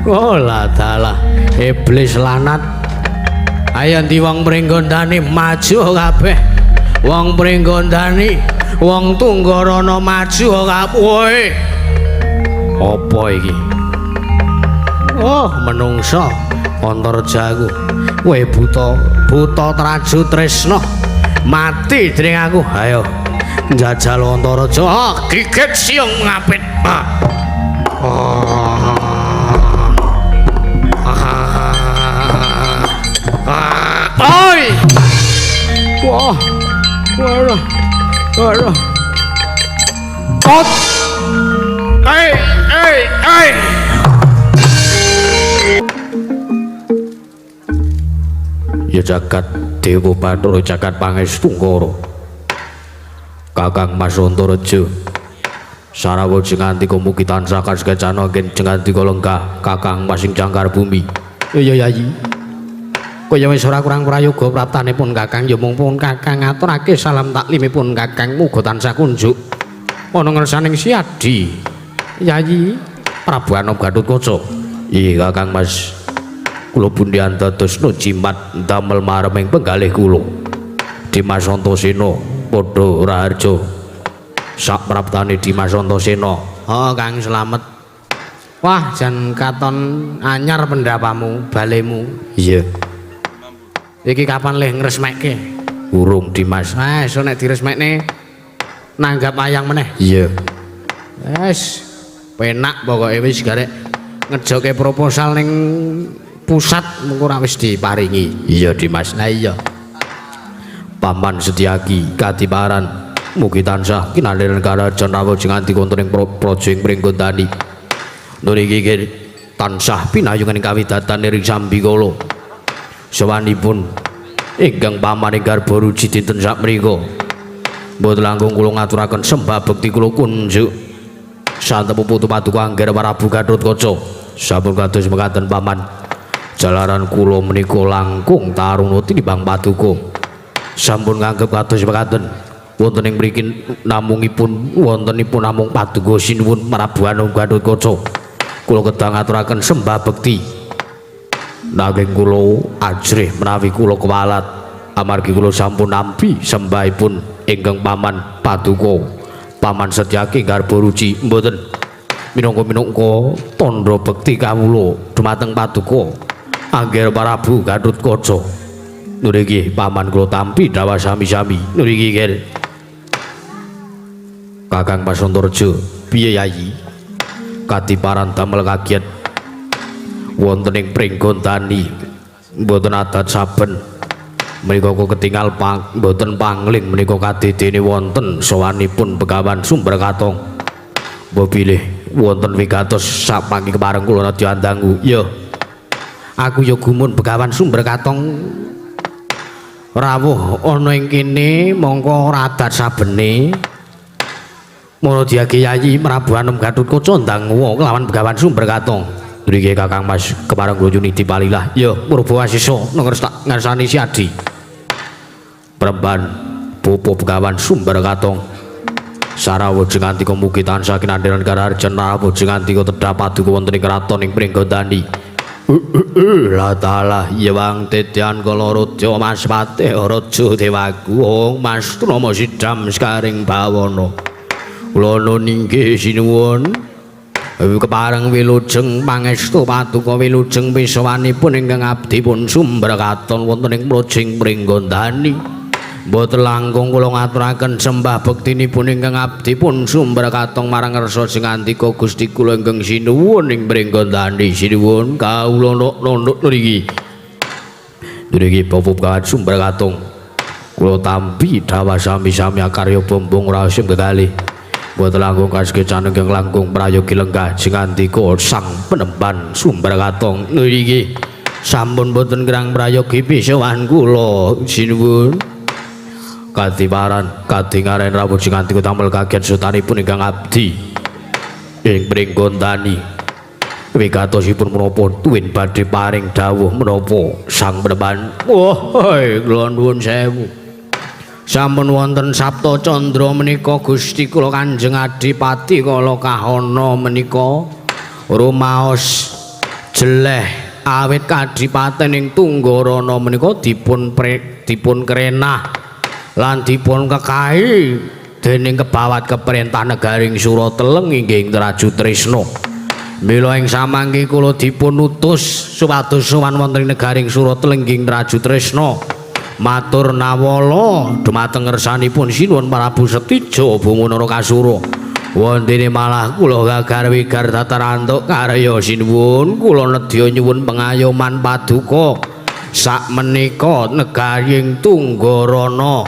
Oh lah dalah iblis lanat. Ayo ndi wong Pringgondani maju kabeh. Wong Pringgondani, wong Tunggarana maju kabeh. Woi. Apa iki? Oh, menungsa Antareja aku. Kowe buta traju tresna. Mati dening aku. Ayo. Njajal Antareja. Gigit siung ngapit. Oi! Wah. Waduh. Kot. Hey. Ya jagat Dewa Bathara jagat Pangestungkara. Kakang Mas Antareja. Sarawa jengantika mugi tansah kasukecana jengantika lenggah Kakang Masing Jangkar Bumi. Iya Yayi. Kaya wis ora kurang prayoga praptanipun Kakang ya mung Kakang ngaturake salam taklimipun Kakang muga tansah kunjuk ana ngersaning siadi. Yayi Prabu Anom Gatotkaca. Iya Kakang Mas. Kula bundian dadosna jimat damel mareming penggalih kula. Dimas Antasena padha raharja. Sak praptane Dimas Antasena. Oh Kang slamet. Wah jan katon anyar pendapamu, balemu. Iya. Iki kapan leh ngresmekke? Urung Dimas. Esuk nek diresmekne nanggap ayang meneh. Iya. Wes penak pokoke wis garek ngejoke proposal ning pusat mengko ora wis diparingi. Iya Dimas. Lah iya. Paman Setyaki Kadiparan mugi tansah kinanderan karajan rawuh jengantika wonten ing praja ing Pringgondani. Nuriki tansah pinayungan ing kawidatan ing Sambikala. Sawanipun ingkang paman ing garba ruji dinten sakmenika. Mboten langkung kula ngaturaken sembah bekti kula kunjuk satempu putu paduka Angger Prabu Gatotkaca. Sampun kados mekaten paman. Jalaran kula menika langkung taruna tinimbang paduka. Sampun nganggep kados mekaten. Wonten ing mriki namungipun wontenipun namung paduka sinuwun Prabu Anom Gatotkaca. Kula kedah ngaturaken sembah bekti. Nanging kula ajrih menawi kula kewalat amargi kula sampun nampi sembahipun ingkang paman paduka Paman Setyaki garba ruci mboten minangka tandha bekti kawula dumateng paduka Angger Prabu Gatotkaca. Nuriki paman kula tampi dawa sami-sami. Nuriki Ger Kakang Mas Antareja. Piye Yayi? Kadiparan damel kagiat wonten ing Pringgondani mboten adat saben menika kok ketingal mboten pangling menika kadidene wonten sawanipun Begawan Sumber Katong. Mbok bilih wonten wigatos sapangi kepareng kula nadya andangku. Ya. Aku ya gumun Begawan Sumber Katong rawuh ana ing kene mongko ora adat sabene. Mono diage Yayi Prabu Anom Gatotkaca ndang kelawan Begawan Sumber Katong. Mriki Kakang Mas kepareng kula nyuni dipalilah. Ya purba asisa ngarsani siadi. Peremban Popo Begawan Sumber Katong. Sarawa jengantika mugi tansah kinanderan kararjan rawuh jengantika tedhah paduka wonten ing kraton ing Pringgondani. La taala yewang tetian kala raja Mas Patih Raja Dewagung Mas Trama Sidam Skaring Bawana. Kula ningih sinuwun kepareng wilujeng pangestu paduka wilujeng pisawanipun ingkang abdi pun Sumber Katon wonten ing Projing Pringgondani. Mboten langkung kula ngaturaken sembah bektinipun ingkang abdi pun Sumber Katong marang ngersa jengantika Gusti kula ingkang sinuwun ing Pringgondani. Sinuwun kawula nunduk niki. Niki Bapak Begawan Sumber Katong. Kula tampi dawa sami-sami karya bombong rahasia kekalih. Mboten langkung kaskecan ingkang langkung prayogi lenggah jengantika Sang Penemban Sumber Katong. Niki sampun boten kirang prayogi pisawan kula sinuwun. Kadiparan kadingaren rawuh jengantika damel kagiat sutanipun ingkang abdi ing Pringgondani. Wigatosipun menapa tuwin badhe paring dawuh menapa Sang Penemban. Wah, kula nuwun sewu. Sampun wonten Sabta Candra menika Gusti kula Kanjeng Adipati Kala Kahana menika rumaos jeleh awit kadipaten ing Tunggarana menika dipun krenah lan dipun kekahi dening kebawat keperintah negaring Surateleng inggih Raju Tresna. Mila ing samangke kula dipun utus supados sowan wonten ing negaring Surateleng inggih Raju Tresna. Matur nawala dumateng ngersanipun Sinuwun Prabu Setija Buma Narakasura. Wondene malah kula gagar wigar tatarantuk karya Sinuwun kula nedya nyuwun pengayoman paduka sakmenika negaring Tunggarana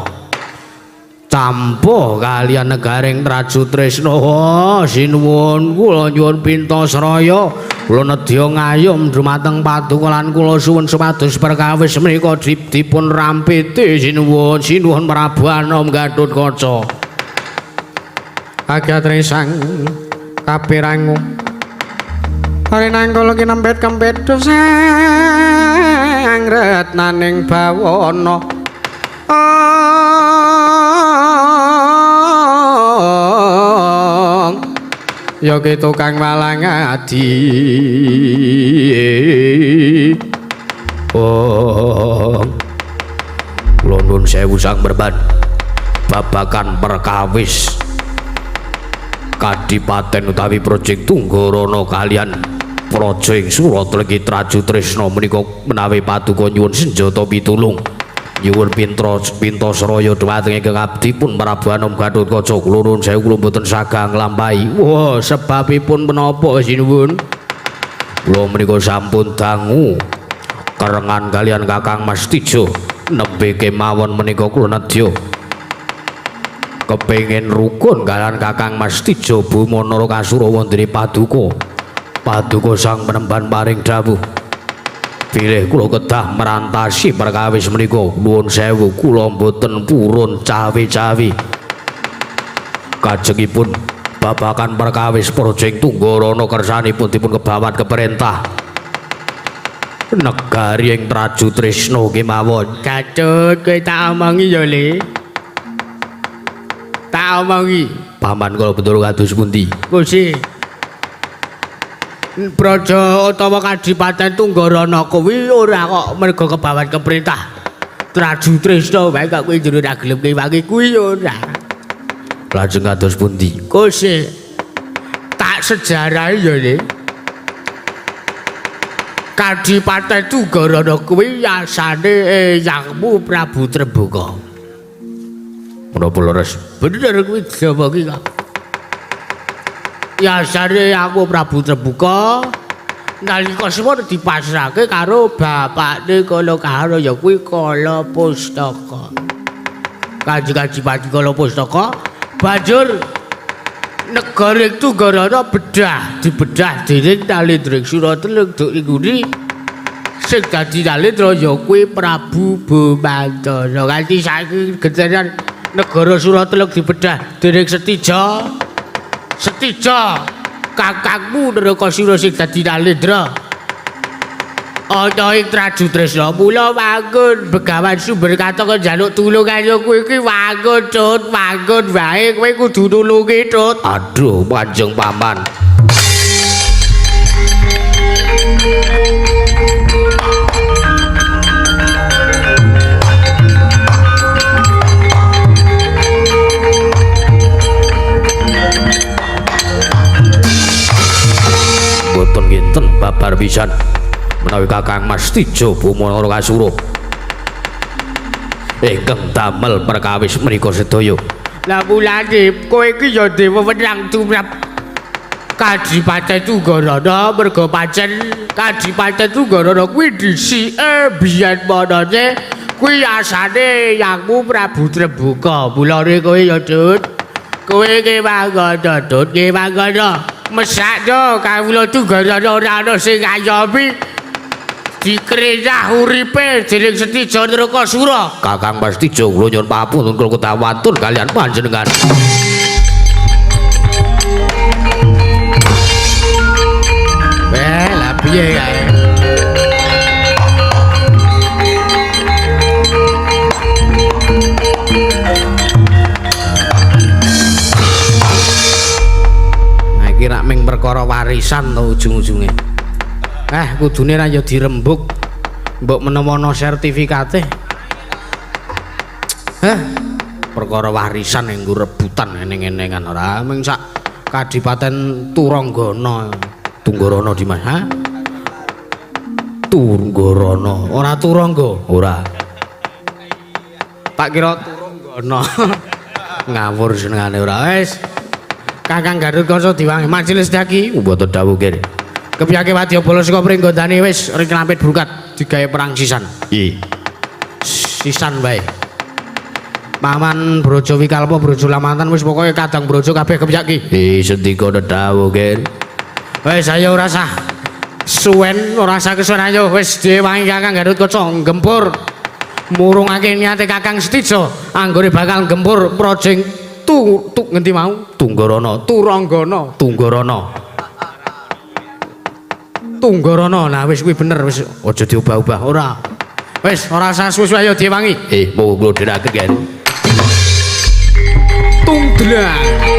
tampa kaliyan negaring Raju Tresna. Sinuwun kula nyuwun pintasraya kula nedya ngayom dumateng paduka lan kula suwun supados perkawis menika dipun rampete Sinuwun Prabu Anom Gatotkaca. Agatresang kapirangu Harinangkala kinempet kempet sang retnaning bawana Yogi tukang malang adi kula nuwun sewu sang berban babakan perkawis Kadipaten utawi Project Tunggarana kalian Praja ing Surateleng Raju Tresna menika menawi paduka nyuwun senjata pitulung nyuwun pintasraya dhumateng ingkang abdipun Prabu Anom Gatotkaca. Kula nuwun sewu kula boten sagah nglampahi. Wah, sebabipun menapa Sinuwun? Kula menika sampun dangu kerengan kalian Kakang Mas Tija nembe kemawon menika kula nedya kepengin rukun kalian Kakang Mas Tija Buma Narakasura wondene paduka sang penemban paring dawuh bilih kula kedah merantasi perkawis menika. Nuwun sewu kula mboten purun cawe-cawe kajengipun babakan perkawis Project Tunggarana kersanipun dipun kebawat keperintah negari ing Raju Tresna kemawon. Gatut kowe tak omongi ya Le, tak omongi paman kula betul kados pundi? Gusti Praja utawa Kadipaten Tunggarana kuwi ora kok merga kebawat keperintah Raju Tresna wae kok kowe jero ra gelem kewangi kuwi ora. Lajeng kados pundi? Gusti tak sejarahe ya Le, Kadipaten Tunggarana kuwi asane Yangmu Prabu Trembuka. Menapa leres? Bener kuwi Jawa ki kok. Ya sare aku Prabu Trembuka nalika suwun dipasrahke karo bapakne Kala Kahara ya kuwi Kala Pustaka. Kanjeng Adipati Kala Pustaka banjur negara Tunggarana dibedah dening Nalendra Surateleng duk ngguni sing dadi Nalendra ya kuwi Prabu Bomantara. Kanthi saiki gentenan negara Surateleng dibedah dening Setija kakangmu Narakasura sing dadi Nalendra ana ing Raju Tresna. Mula manggon Begawan Sumber Katong njaluk tulung kaya kowe iki manggon Tut, manggon wae kowe kudu nulungi Tut. Aduh Kanjeng Paman. Boten kinten babar pisan menawi Kakang Mas Tija Buma Narakasura ingkang damel perkawis menika sedaya. Lah mulane kowe iki ya dewa wenang tumrap Kadipaten Tunggarana merga pancen Kadipaten Tunggarana kuwi dhisike biyen manane kuwi asane Yangmu Prabu Trembuka. Mulane kowe ya Dut, kowe ki mangkono Dut, ki mangkono mesakno kawula Tunggarana ora ana sing ngayomi dikrenah uripe dening Setija Narakasura. Kakang Mas Tija kula nyuwun papunten kula ketawantun kalian panjenengan. Lah piye kae? Rak ming perkara warisan to ujung-ujunge. Kudune ra ya dirembuk. Mbok menawa ana sertifikate. Perkara warisan nggo rebutan eneng-enengan ora mung sak Kadipaten Turanggana. Tunggorana di Mas? Tunggorana, ora Turangga, ora. Tak kira Turanggana. Ngawur senengane ora. Wis. Kakang Gatotkaca diwangi majelis daki mboten dawuh kene. Kepiyake wadyabala saka pringgondane wis riklampit brukat digawe perang sisan. Nggih. Sisan wae. Paman Brojo Wikalpa Brojo Lamatan wis pokoke kadang brojo kabeh kepiyake. Sendika dawuh kene. Wis ayo ora sah suwen ora usah kesuwen ayo wis diwangi Kakang Gatotkaca gempur murungake niate Kakang Setija anggone bakal gempur projeng ngendi mau Tunggorana Turanggana Tunggorana nah wis kuwi bener wis aja diubah-ubah ora wis ora usah suwe-suwe ayo diwangi monggo kula dherekaken kan Tungdlang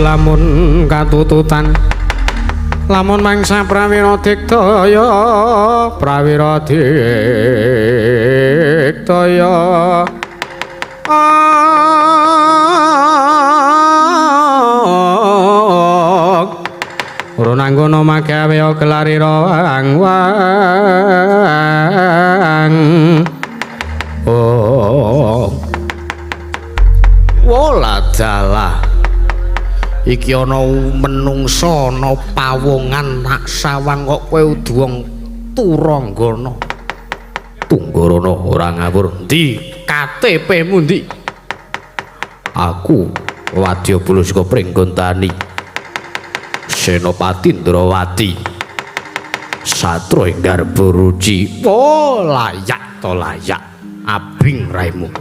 lamun katututan lamun mangsa prawira diktaya ora nanggono magawe gelarira wang wala dalah iki ana menungsa ana pawongan nak sawang kok kowe uduwang Turanggana Tunggorana ora ngawur ndi KTP-mu ndi aku Wadyabala saka Pringgondani Senopati Ndrawati Satra ing Garbaruci layak to layak abing raimu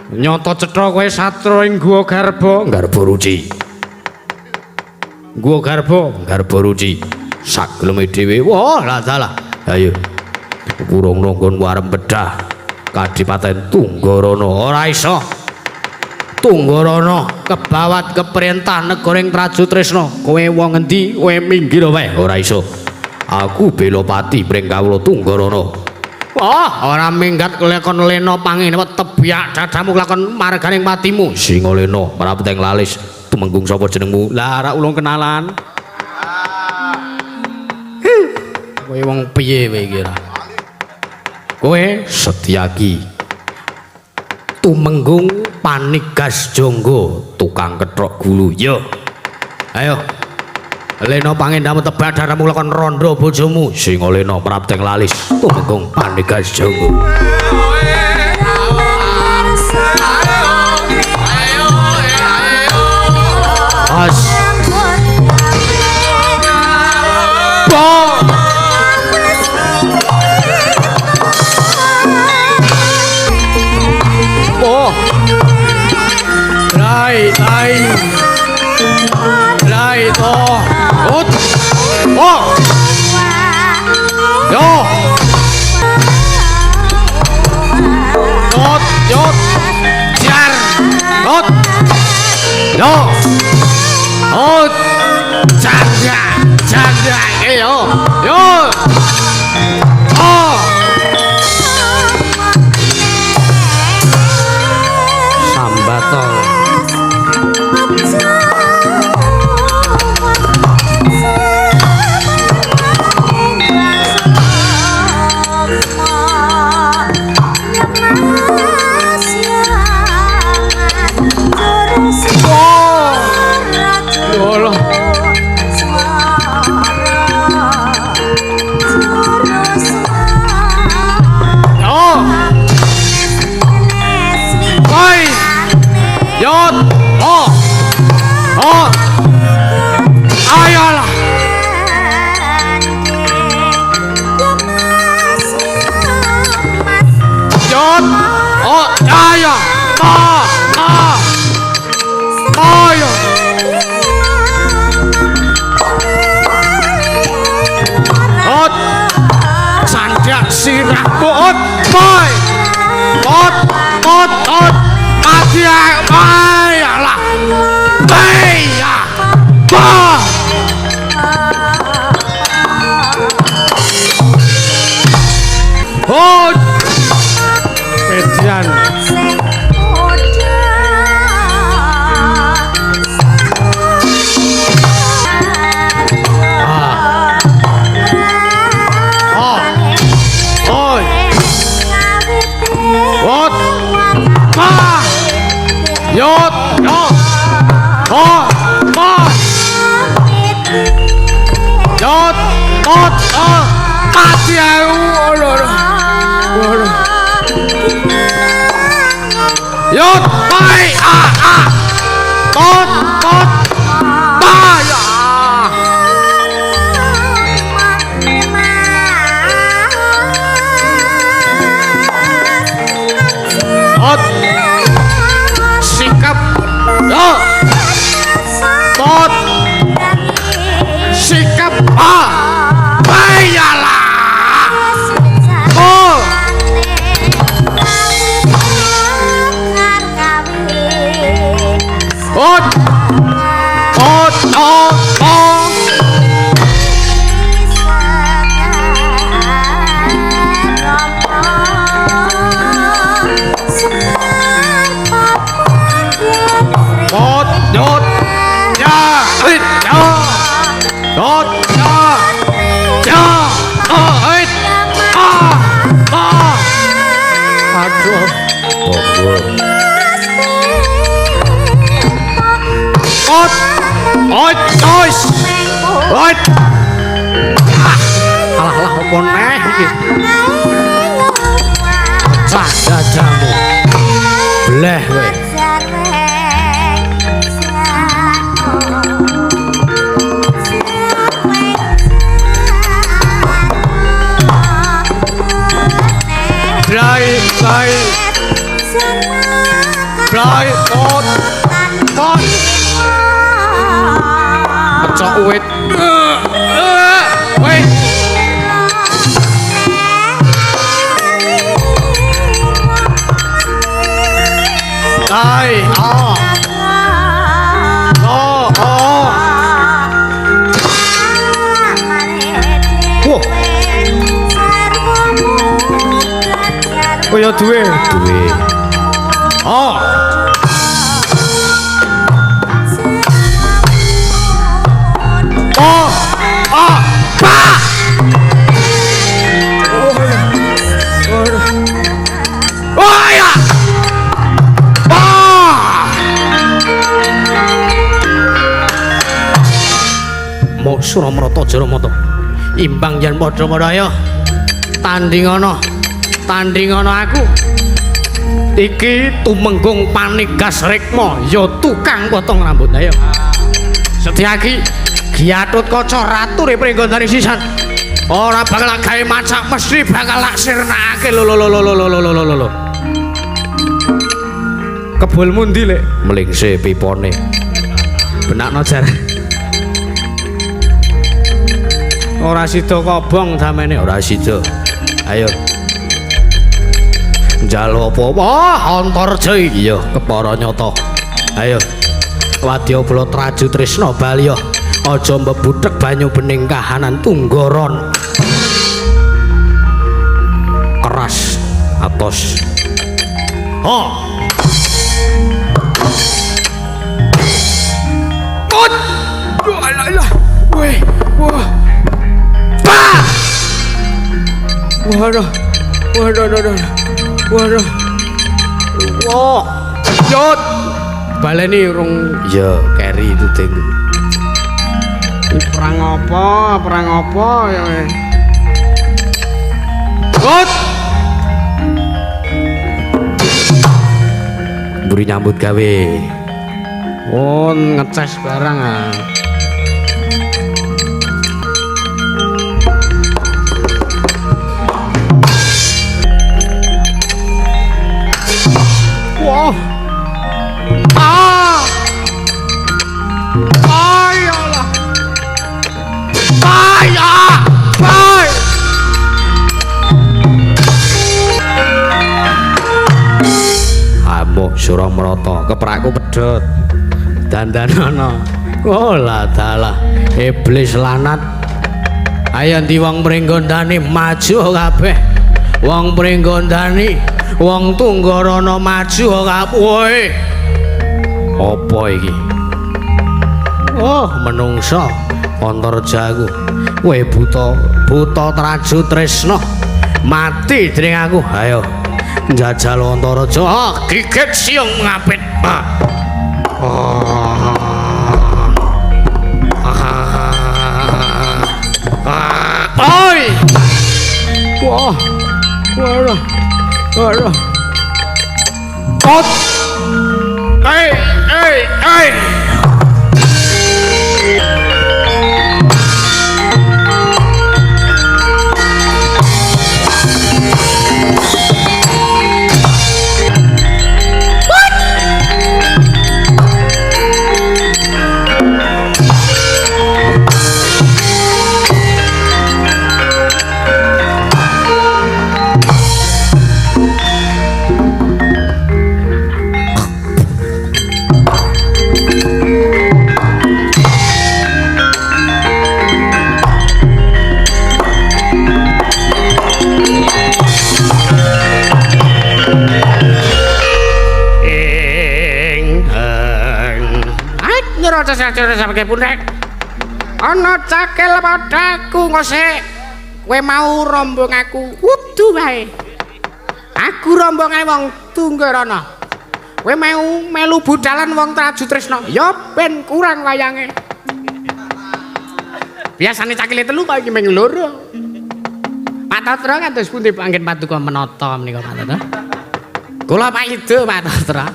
nyoto cetha kowe satra ing Guwa Garbaruci Guwa Garbaruci sageleme dhewe lah dalah ayo burung nonggon warem bedah Kadipaten Tunggorana ora iso Tunggorana kebawat keperintah negara ing Trajutresna kowe wong endi kowe minggir wae ora iso aku Belopati pring kawula Tunggorana ora minggat kelakon lena panginepet tebiak dadamu kelakon marganing patimu Singalena prapeteng lalis tumenggung sapa jenengmu lah ora ulung kenalan kowe wong piye kowe iki ra? Kowe Setyaki. Tumenggung Panigas Jonggo, tukang kethok gulu. Yo. Ayo. Lena pangendhamu tebak daramu lakon rondo bojomu. Singa Lena prapteng lalis. Tumenggung Panigas Jonggo. As. Lai to ut oh yo tot yot jar tot yo ut jaga yo yo oh sambatong sirah bot boy bot mati alah ya bah hot median yot yo oh oh yot ot oh mati aku yot bai tot baya ot sikap yo tot sikap bayalah oh alah opo neh iki cah dadamu bleh kowe blai tot pecok wit wait ai oh kaya duwe oh pa Suramrata Jaramata imbang yen padha-padha ayo tandingana aku iki tumenggung Panigas Rekma ya tukang potong rambut ayo Setyaki Giatut Kaca ratu Pringgondani sisan ora bakal gawe macak mesti bakal lak sirnakake lho kebulmu ndi lek mlingse pipone benakno jar ora sida kobong samene ora sida ayo njaluk apa Antarja iya kepara nyata ayo Wadyabala Traju Trisna Balya aja mbebudhek banyu bening kahanan Tunggaron keras atos alah weh wah bah waduh wah jot baleni urung ya keri itu ding perang apa ya kot buri nyambut gawe ngecas barang wah ayolah amuk Suramrata kepraku pedhot dandanana lah dalah iblis lanat ayo ndi wong Pringgondani maju kabeh wong Pringgondani wong Tunggarana maju kabeh apa iki menungsa Antarjaku kowe buta Traju Trisna mati dening aku ayo njajal Antarja gigit siung ngapit oi wah waduh kot hey sampe punek ana cakel padaku ngosek kowe mau rombong aku wudu wae aku rombongan wong Tunggarana kowe mau melu budalan wong Traju Trisna ya ben kurang wayange biasane cakile telu kok iki mung loro Pak Tatra kados pundi anggen paduka menata menika Pak Tatra kula Pak Ido Pak Tatra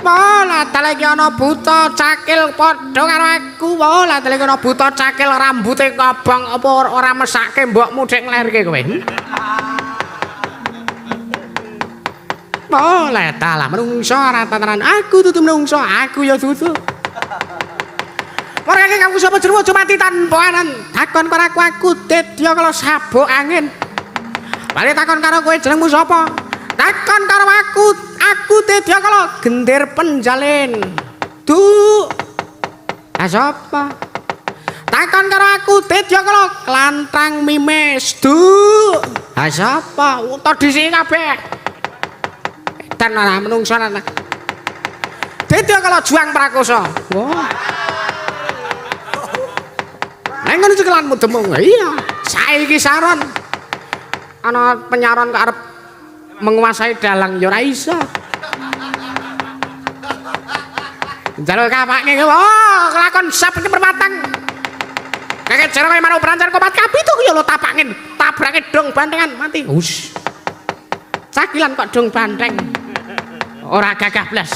Wala talek ana buta cakil padha karo aku. Wala talek ana buta cakil rambute kobong apa ora mesake mbokmu dek nglerke kowe. Wala talah menungso ora tataran aku dudu menungso, aku ya dudu. Mereka kamu sapa jerwo mati tanpa anan. Takon karo aku dedya kala sabuk angin. Bali takon karo kowe jenengmu sapa? Takon karo aku dedya kala gender penjalin. Sapa? Takon karo aku dedya kala klantang mimes. Sapa? Uta dhisiki kabeh. Dan ora menungso ana. Dedya kala juang prakosa. Wah. Nek ngono cekelanmu demung. Iya, saiki saron. Ana penyaron kok arep menguasai dalang ya ora iso. Jalur kapake oh kelakon sap iki permatang. kakek jero kaya manuk berancan kopat kapitu ya lo tapangin tabrake dong bantengan mati us cakilan kok dong banteng ora gagah blas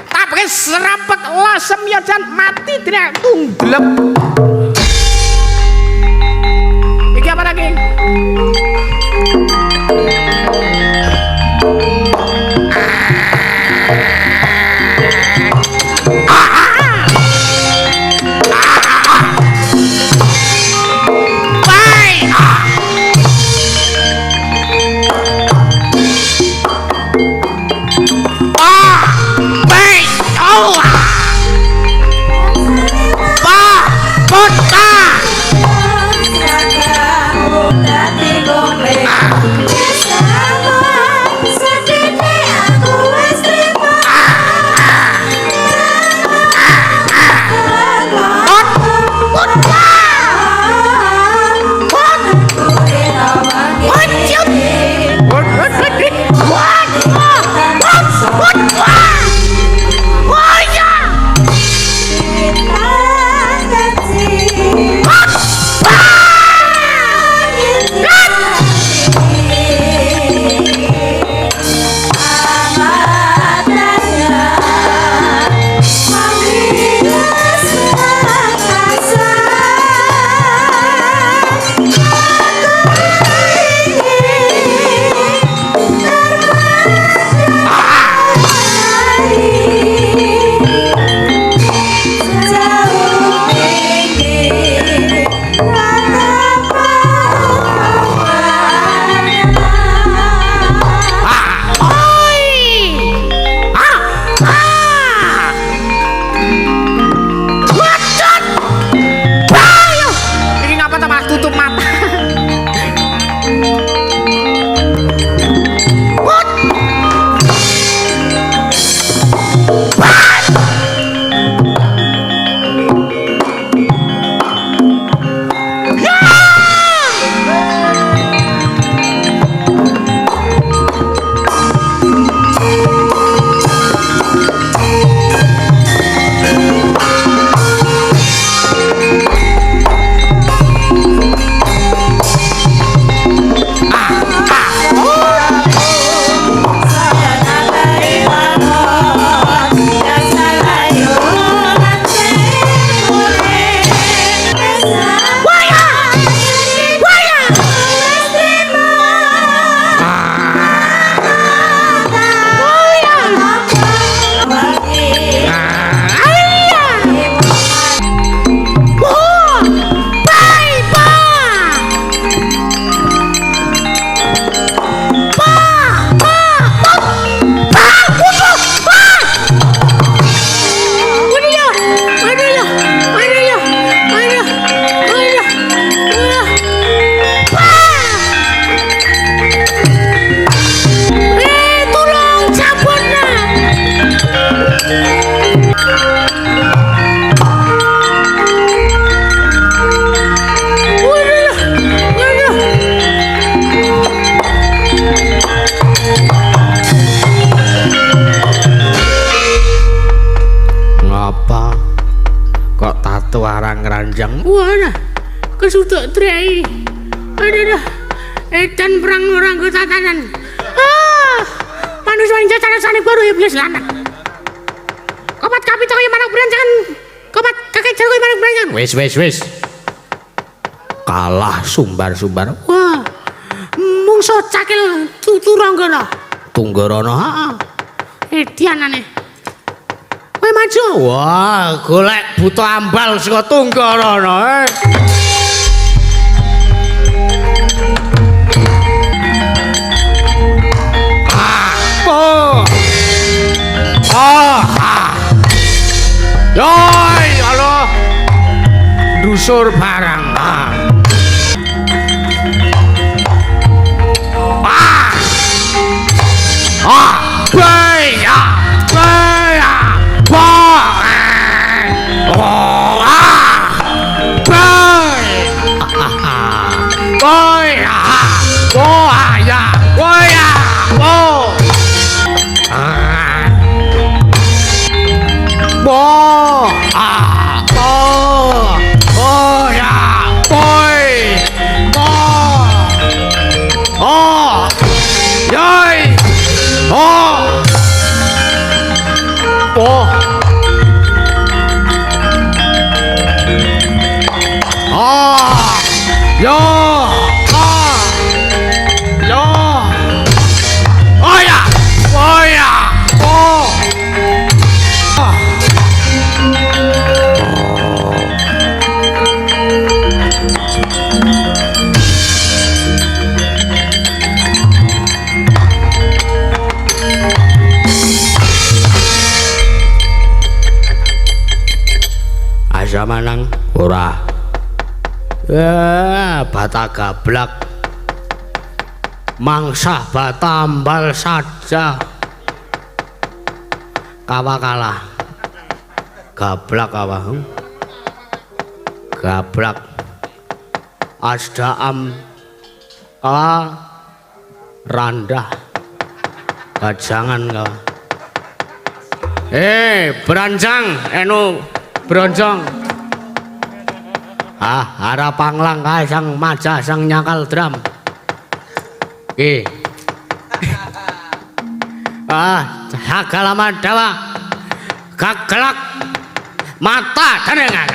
tapake serapet lasem ya jan mati dina tungglep iki apa lagi ranjang wah kesuduk trai aduh edan perang orang ke tatanan manusia yang jatah sanik baru iblis lanang kopat kapita kaya manuk berancangan kopat kakek jaro kaya manuk berancangan wis kalah sumbar-sumbar wah mungso cakil Tunggarana edianane kowe maju wah golek buta ambal saka Tunggarana Yoi, halo. Dusur barang. Baya. Oh ya. Yo. Ah. Yo. Oh ya. Oh ya. Oh. Ah. Asa manang ora. Bata gablak. Mangsa batambal saja. Kawa kalah. Gablak kawa. Gablak. Asdaam kawa randah. Gajangan kawa. Beranjang enu bronjong. Hara panglang kae sang maja sang nyakal dram. Ki. Hagalama dawa. Gagelak mata denengan.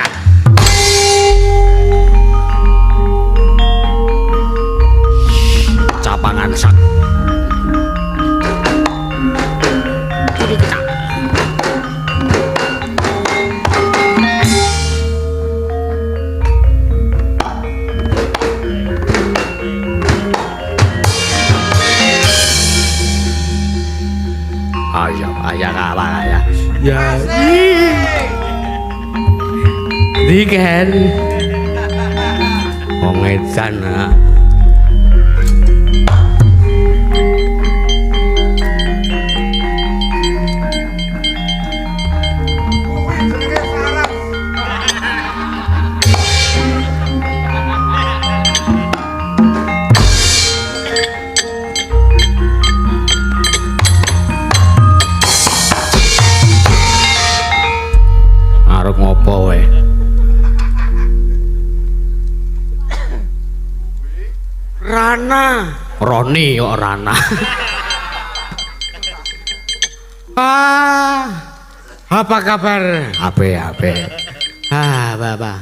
Capangan sak. Jadi kita ayah apa ayah ya diken wong edan ngopo we Rana Roni kok Rana apa kabar ape Bapak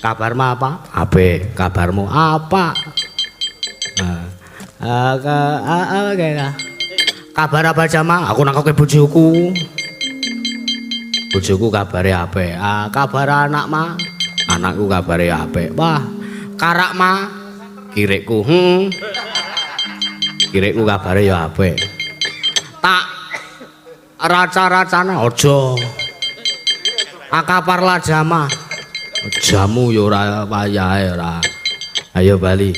kabarmu apa ape kabarmu apa kabar apa jama aku nangkep bojoku bojoku kabare apik. Kabar anak mah, anakku kabare apik. Wah, karak mah kirikku. Kirikku kabare ya apik. Tak raca-racana aja. Akaparlah jamaah. Jamu ya ora wayahe ora. Ayo bali.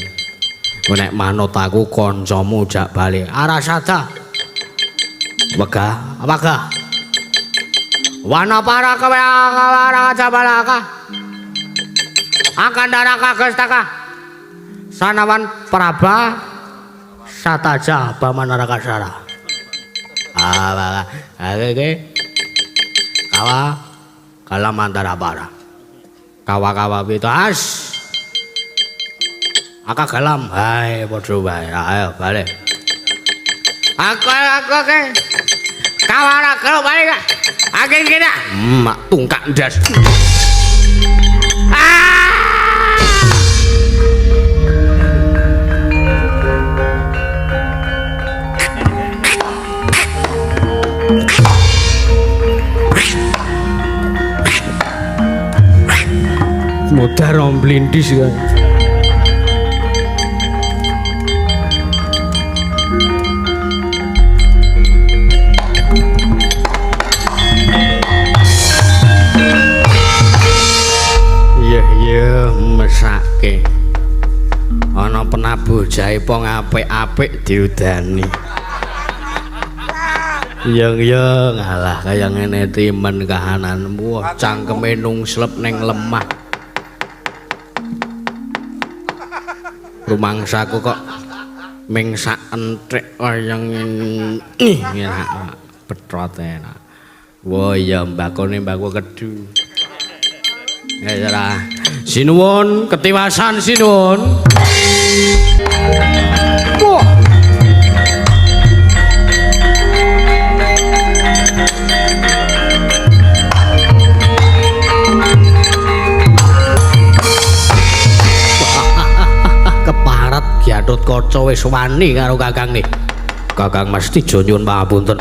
Nek manut aku kancamu jak bali. Arasada. Wegah, apakah? Wana para kawara jabalaka akan daraka gestaka sanawan praba sataja bamanaraka sara kawa kalamantara para kawa bitas aka galam hai padha wae ayo balik aku ke kawara kalau balik agen kita mak tungkak ndas modar omblindis kan mesake ana penabuh jahe pong apik-apik diudani iya ngalah kaya ngene timen kahanan wah cangkeme nungslep ning lemah rumangsaku kok ming sak enthik kaya ngene enak petrot enak wah iya mbakone mbakku kedu ya sinuwun ketiwasan sinuwun wah Gatotkaca wis wani karo Kakang nih. Kakang Mas Tidja nyuwun pangapunten.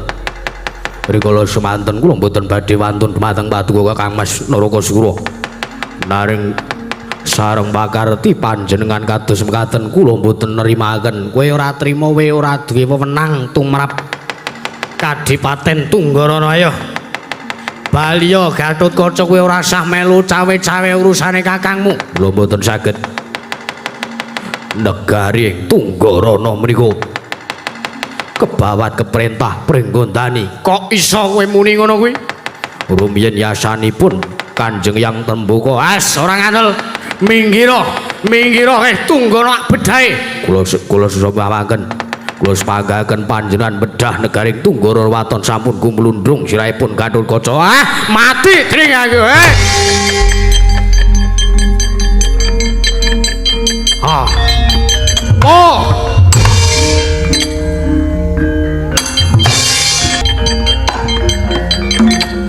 Rikala semanten kula mboten badhe wantun dumateng paduka Kakang Mas Narakasura. Naring sareng pakarti panjenengan kados mekaten kula mboten nerimaken. Kowe ora trima kowe ora duwe wewenang tumrap Kadipaten Tunggarana ayo. Baliya Gatotkaca kowe ora sah melu cawe-cawe urusane kakangmu. Kula mboten saged. Negari ing Tunggarana mriku kebawat keperintah Pringgondani. Kok iso kowe muni ngono kuwi? Rumiyin yasanipun Kanjeng Yang Trembaka. As ora ngandel. Minggiro Tunggara bedhae. Kula sesamaken. Kula sepanggaken panjenengan bedah negari Tunggara waton sampun gumlundrung sirahipun Gatotkaca. Ah, mati dring aku. Ah. Oh.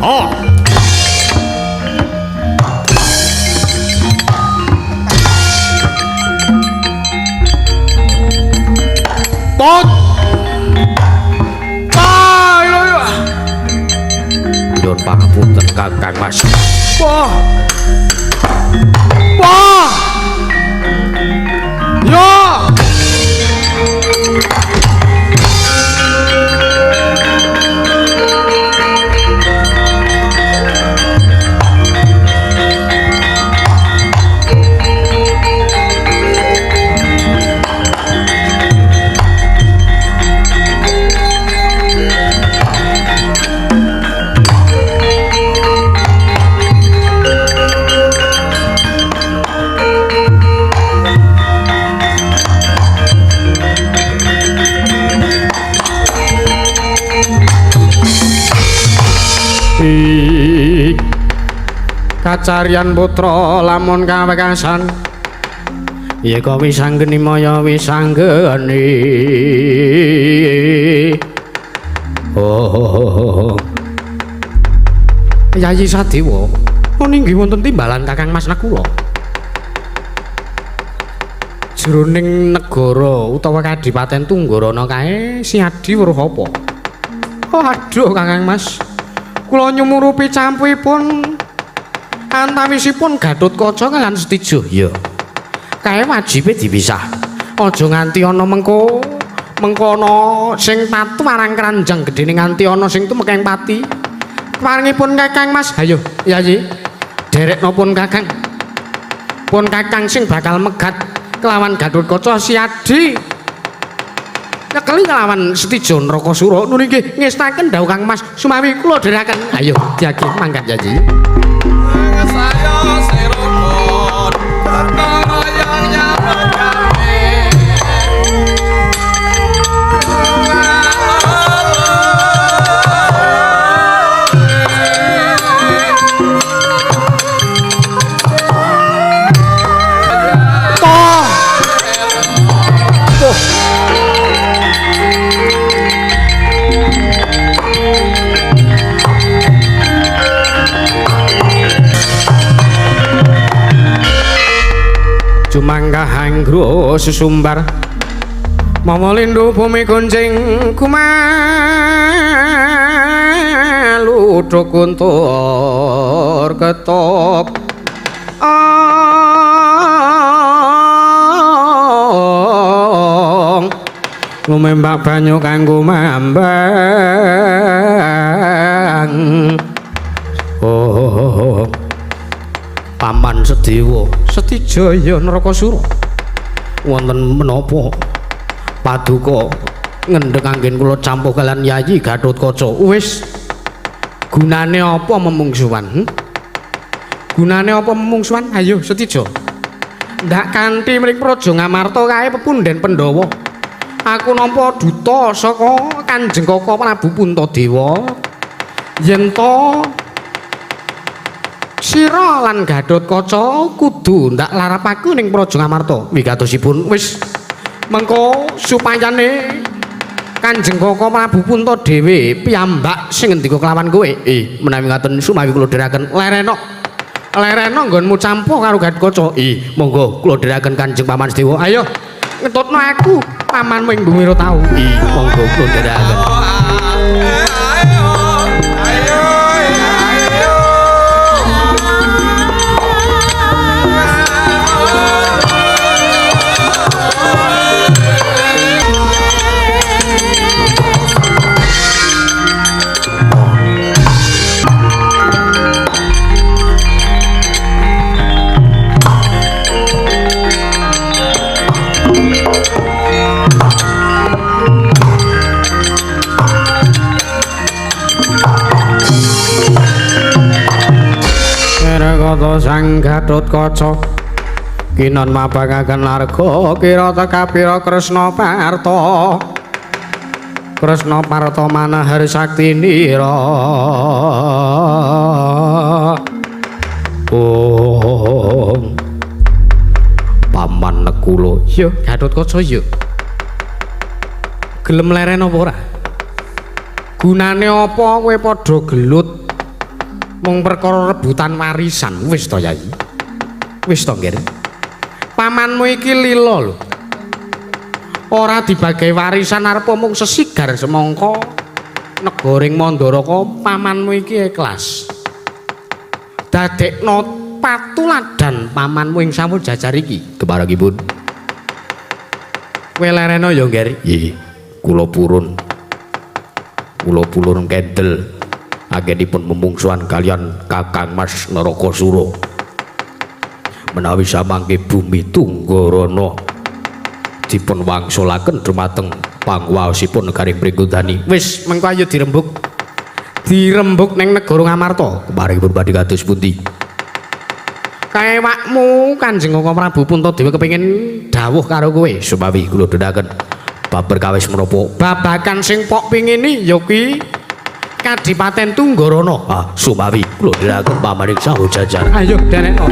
Oh. Pot. Ayo. Nyuwun pangapunten Kakang Mas. Wah. Wah. Yo. Kacarian putra lamun kawekasan ya kok wisanggeni maya wisanggeni. Oh Yayi Sadewa meninggih wonten timbalan Kakang Mas Nakula jroning negara utawa Kadipaten Tunggarana kae siadi weruh apa? Oh aduh Kakang Mas, kula nyumurupi campuipun antawisipun Gatotkaca kaliyan Setija. Ya. Kae wajibe dipisah. Aja nganti ana mengkono sing patu marang kranjang gedene nganti ana sing tumekeng pati. Paringipun Kakang Mas. Hayo, Yayi. Derekna pun Kakang. Pun Kakang sing bakal megat kelawan Gatotkaca siadi. Nekeli kelawan Setija Narakasura nun inggih ngestaken dawuh Kang Mas sumawi kula dherekaken. Ayo, diagi mangkat Yayi. Saya serokon yang Cumangga hanggro sesumbar Mama lindu bumi kuncing kumalu kuntur ketop lumembak banyu kanggo mambang. Oh Paman Sedewa Setijaya Narakasura wonten menapa paduka ngendheng anggen kula campuh kalian Yayi Gatotkaca. Wis gunane apa memungsuhan? Gunane apa memungsuhan? Ayo Setija. Ndak kanthi mring Praja Ngamarta kae pepunden Pandhawa. Aku nampa duta saka Kanjeng Kaka Prabu Puntadewa yen to sira lan Gatotkaca kudu ndak larapaku ning Praja Ngamarta. Wigatosipun wis mengko supayane Kanjeng Kaka Prabu Puntadewa piyambak sing ngendika kelawan kowe. Menawi ngaten sumawi kula dherekaken lerena nggonmu campuh karo Gatotkaca. Monggo kula dherekaken Kanjeng Paman Sedewa. Ayo ngetutno aku pamanmu ing bumi ro tau. Monggo kula dherekaken. Kata sang Gatotkaca kinon mabangaken larga kira tekapira Kresna Parta Kresna Parta manahar saktinira paman Nekula ya Gatotkaca ya gelem leren apa ora gunane apa kowe padha gelut mung perkara rebutan warisan wis to Yayi wis to nggih pamanmu iki lila lho ora dibagi warisan arep mung sesigar semangka negoring Mandaraka pamanmu iki ikhlas dadekno patuladan pamanmu ing sampun jajar iki keparengipun kowe lereno ya nggih nggih kula purun kendel agenipun memungsuhan kalian Kakang Mas Narakasura menawi samangke bumi Tunggarana dipun wangsulaken dumateng pangwaosipun Negaring Pringgodani wis mengko ayo dirembuk ning negara Ngamarta keparengipun badhe kados pundi kawakmu Kanjeng Koko Prabu Puntadewa kepengin dawuh karo kowe supawi kula dhedaken bab perkawis menapa babakan sing pok pingini ya kuwi Kadipaten Tunggarana. Ah, sumawi kula dherekaken pamaring sahu jajar. Ayo denekno.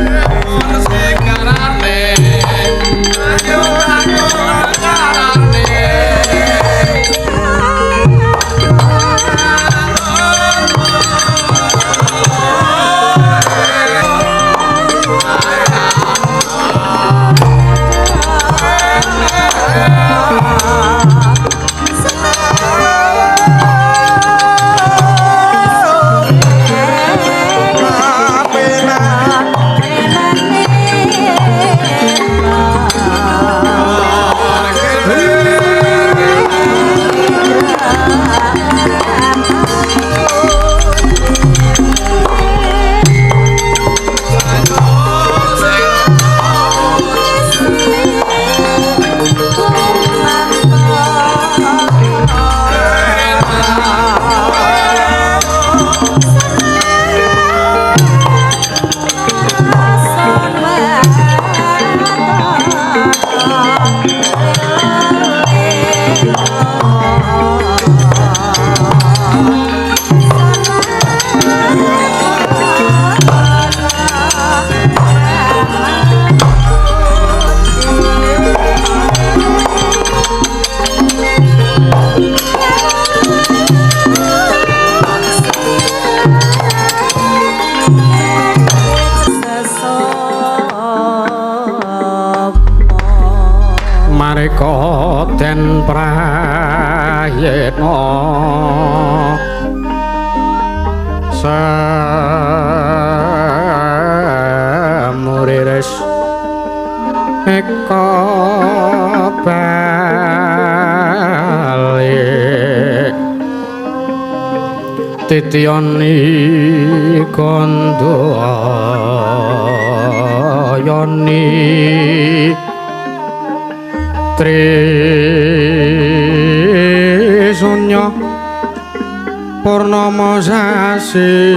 Den prayetna samuriris eka balik titiyani kandhayani Trisunya Purnama sasi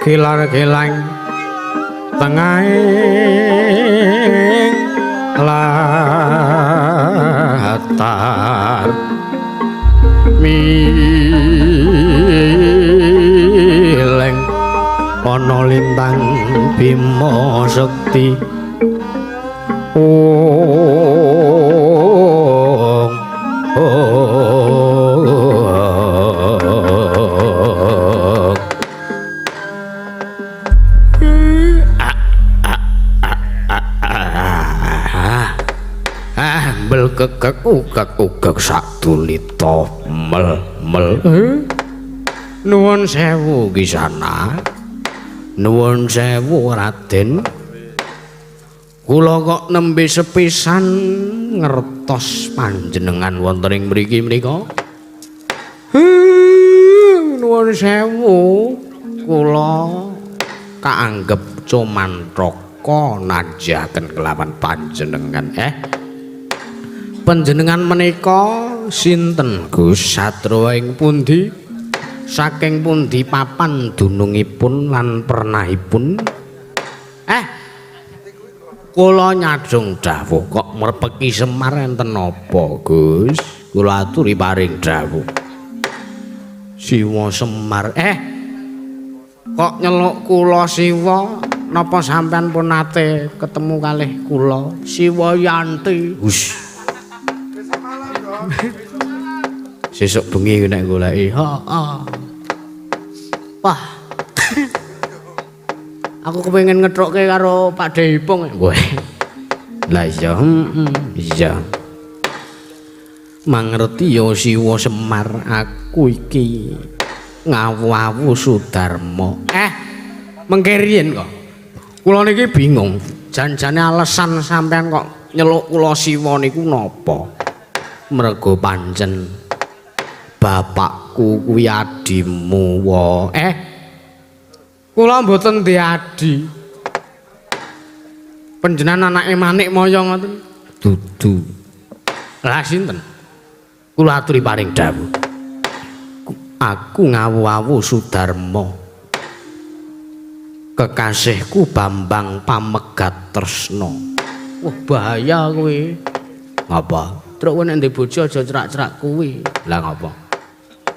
kilar-kilang tengahing latar mileng ana lintang Bima Sekti sak tulita mel. Nuwun sewu Kisana. Nuwun sewu Raden. Kula kok nembe sepisan ngertos panjenengan wonten ing mriki menika. Nuwun sewu. Kula kaanggep cumantraka najahaken kelawan panjenengan. Panjenengan menika sinten Gus? Satriya ing pundi? Saking pundi papan dunungipun lan pernahipun? Kula nyadong dawuh kok mrepeki Semar enten napa Gus? Kula aturi paring dawuh. Siwa Semar kok nyeluk kula Siwa? Napa sampean pun nate ketemu kalih kula? Siwa Yanti. Hush. Sesuk bengi nek goleki. Wah. Aku kepengin ngethokke karo Pak Deipung. Lah iya, iya. Mangerti ya Siwa Semar, aku iki ngawu-awu Sudarma. Mengke riyen kok. Kula niki bingung. Jan-jane alasan sampean kok nyeluk kula Siwa niku napa? Mergo pancen bapakku kuwi adimu wae. Kula mboten ndek adi. Panjenengan anake Manik Maya ngoten? Dudu. Lah sinten? Kula aturi paring dawuh. Aku ngawu-awu Sudarma. Kekasihku Bambang Pamegat Tresna. Wah bahaya kowe. Ngapa? Truk kowe nek ndek bojo aja cerak-cerak kuwi. Lah ngapa?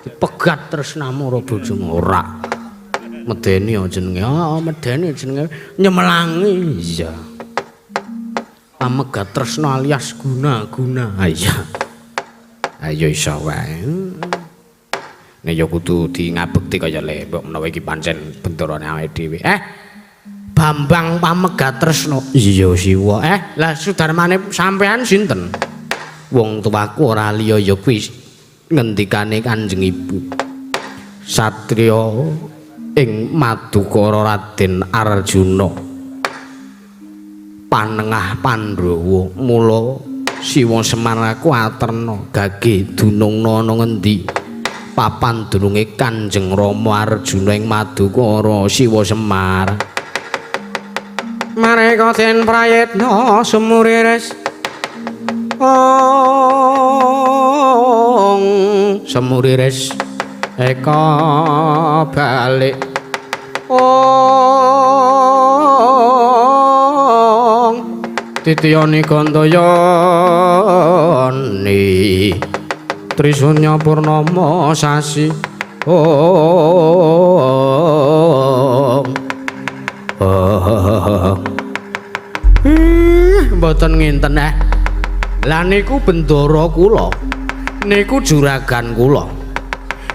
Dipegat tresnamu karo bojomu ora. Medeni jenenge. Medeni jenenge nyemelangi. Iya. Pamegat Tresna alias guna-guna. Iya. Ayo iso wae. Nek ya kudu di ngabekti kaya le mbok menawa iki pancen benturane awake dhewe. Bambang Pamegat Tresna. Iya Siwa. Lah Sudarmane sampean sinten? Wong tuaku ora liya ya kuwi ngendikane Kanjeng Ibu. Satriya ing Madukara Raden Arjuna. Panengah Pandhawa mula Siwa Semar aku aterna gage dunungna ana ngendi? Papan dununge Kanjeng Rama Arjuna ing Madukara Siwa Semar. Mareka den prayitna semuriris semuriris eka balik titiyane Gandayani Trisunya Purnama sasi mboten nginten lah niku bendara kula niku juragan kula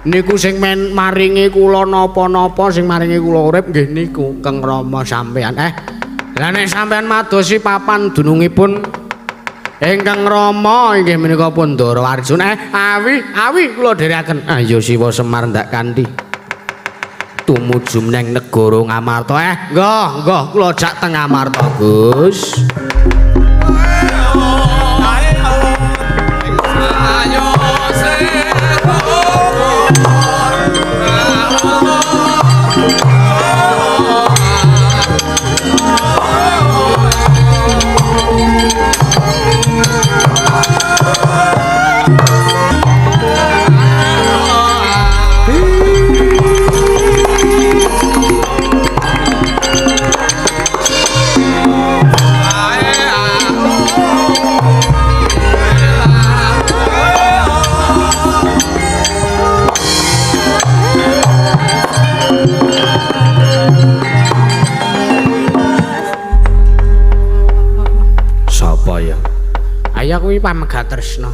niku sing maringi kula napa-napa sing maringi kula urip nggih niku Kang Rama sampean lah nek sampean madosi papan dunungipun Ingkang Rama inggih menika Pandhara Arjuna awi kula dherekaken ayo Siwa Semar ndak kanthi tumuju meneng negara Ngamarta nggih kula jak teng Ngamarta Gus. Ya kuwi Pamegat Tresna.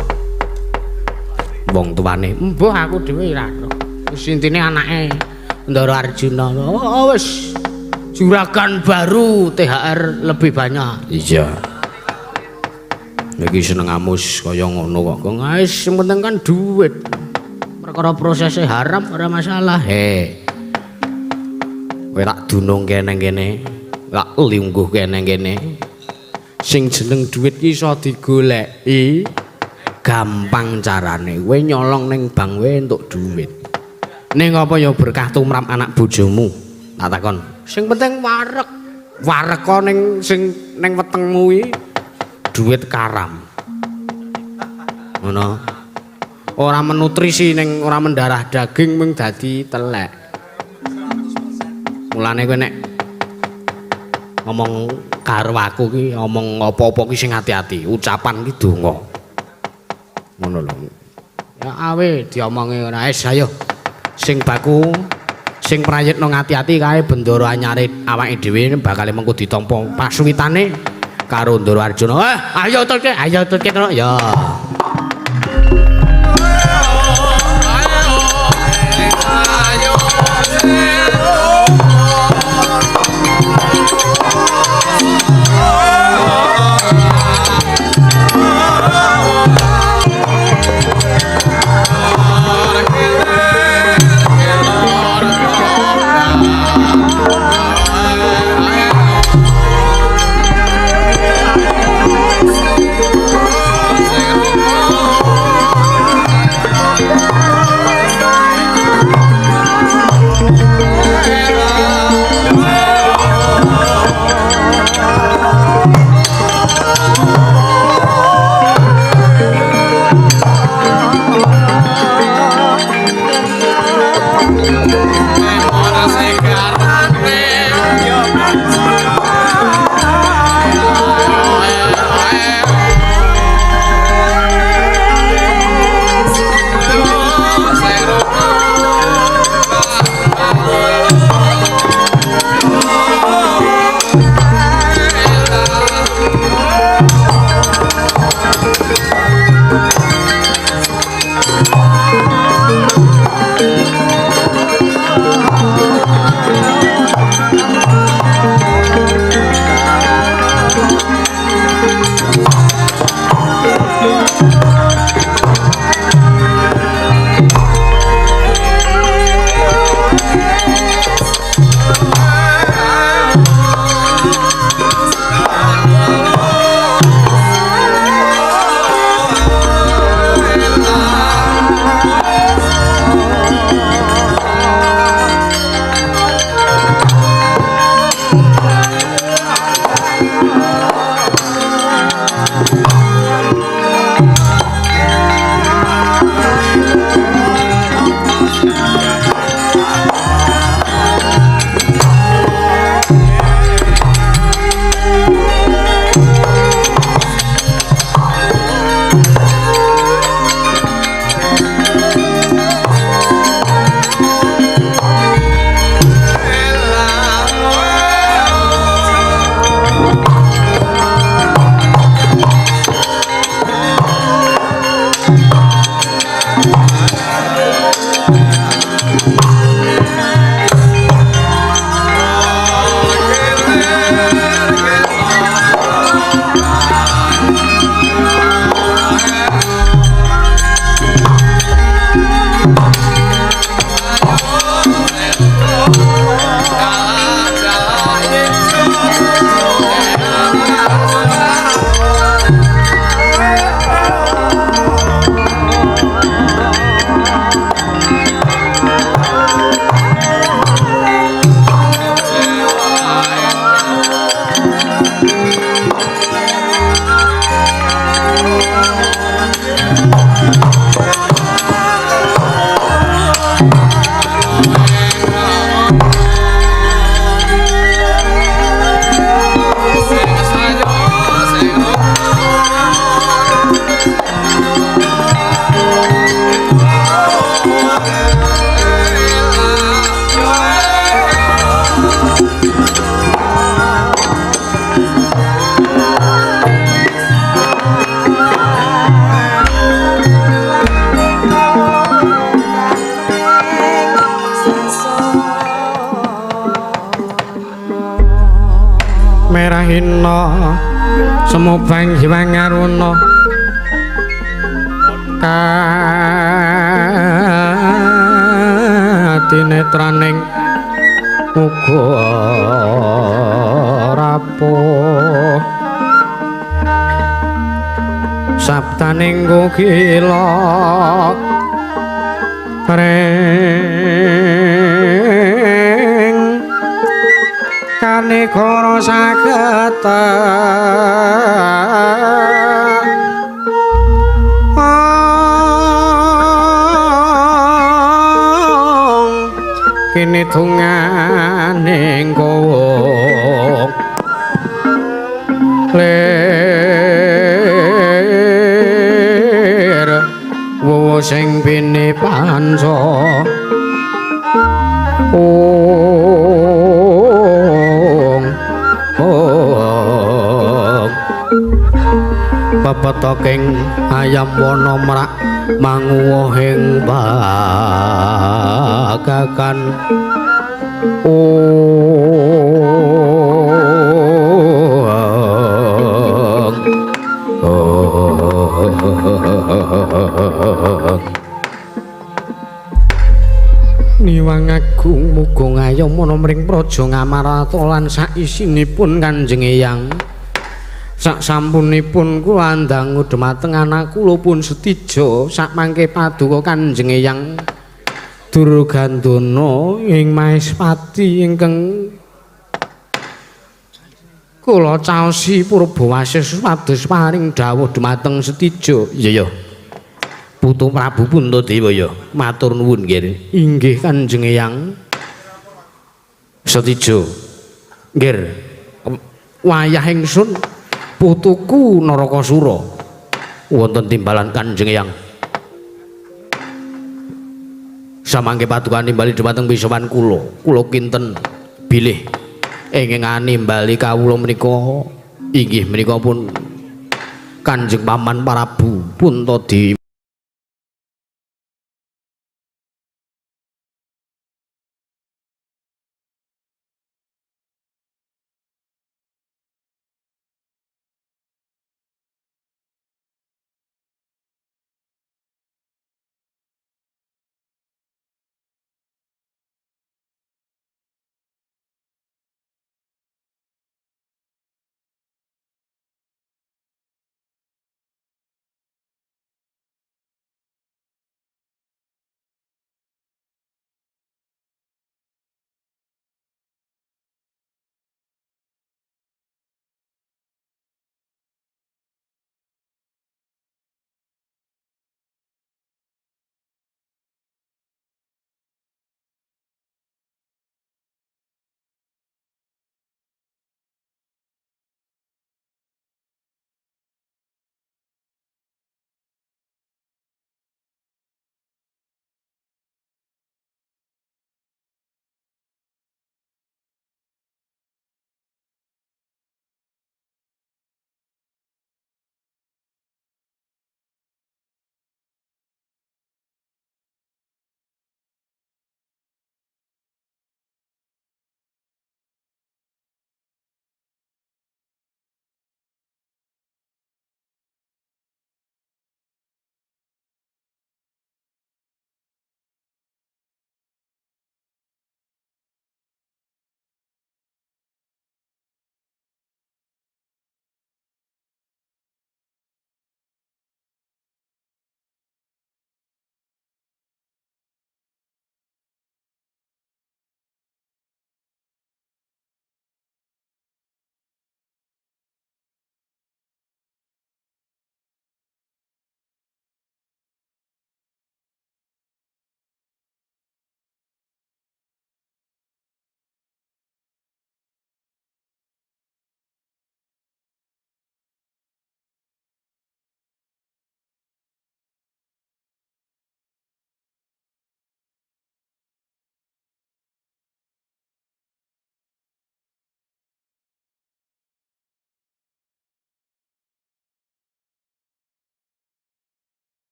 Wong tuane, mbah aku dhewe ora ro. Wis intine anake Ndara Arjuna. Wis juragan baru THR lebih banyak. Iya. Iki seneng amus kaya ngono kok. Guys, sing penting kan duit. Perkara prosesnya haram ora masalah. Kowe tak dunung kene-kene, tak lungguh kene-kene. Sing jeneng duit ki iso digoleki. Gampang carane. Kowe nyolong ning bank wae entuk duit. Ning apa ya berkah tumrap anak bojomu? Tak takon. Sing penting wareg. Wareka ning sing ning wetengmu iki duit karam. Ngono. Ora menutrisi ning ora mendarah daging mung dadi telek. Mulane kowe nek ngomong karo aku ki, ngomong apa-apa ki sing ati-ati, ucapan ki donga. Ngono lho. Ya awe diomongi ora ayo. Sing baku, sing prayitno ngati-ati kae bendoro anyare awake dhewe bakal mengko ditampa pasuwitane karo Ndara Arjuna. Ayo tulke terus ya. merahina Semobang Hyang Aruna tinetraning uga rapuh sabdaning gila ring kanegara saged kene tunganing kowo ler wowo sing bene pansa pepetoking ayam wana mrak manguwohing bagakan Niwang Agung muga ngayomana mring praja Ngamarta lan saisinipun Kanjeng Eyang. Saksampunipun kula ndang dhumateng anak kula pun Setija sakmangke paduka Kanjeng Eyang Durgandana ing Maespati ingkang kula caosi Purbawasis supados paring dawuh dhumateng Setija. Iya ya. Putu Prabu Puntadewa matur nuwun nggih. Inggih Kanjeng Eyang. Setija. Nggih. Wayah ingsun putuku Narakasura wonten timbalan Kanjeng Eyang. Samangke paduka nimbali dhumateng pisawan kula. Kula kinten bilih ingkang nimbali kawula menika inggih menika pun Kanjeng Paman Prabu Puntadewa.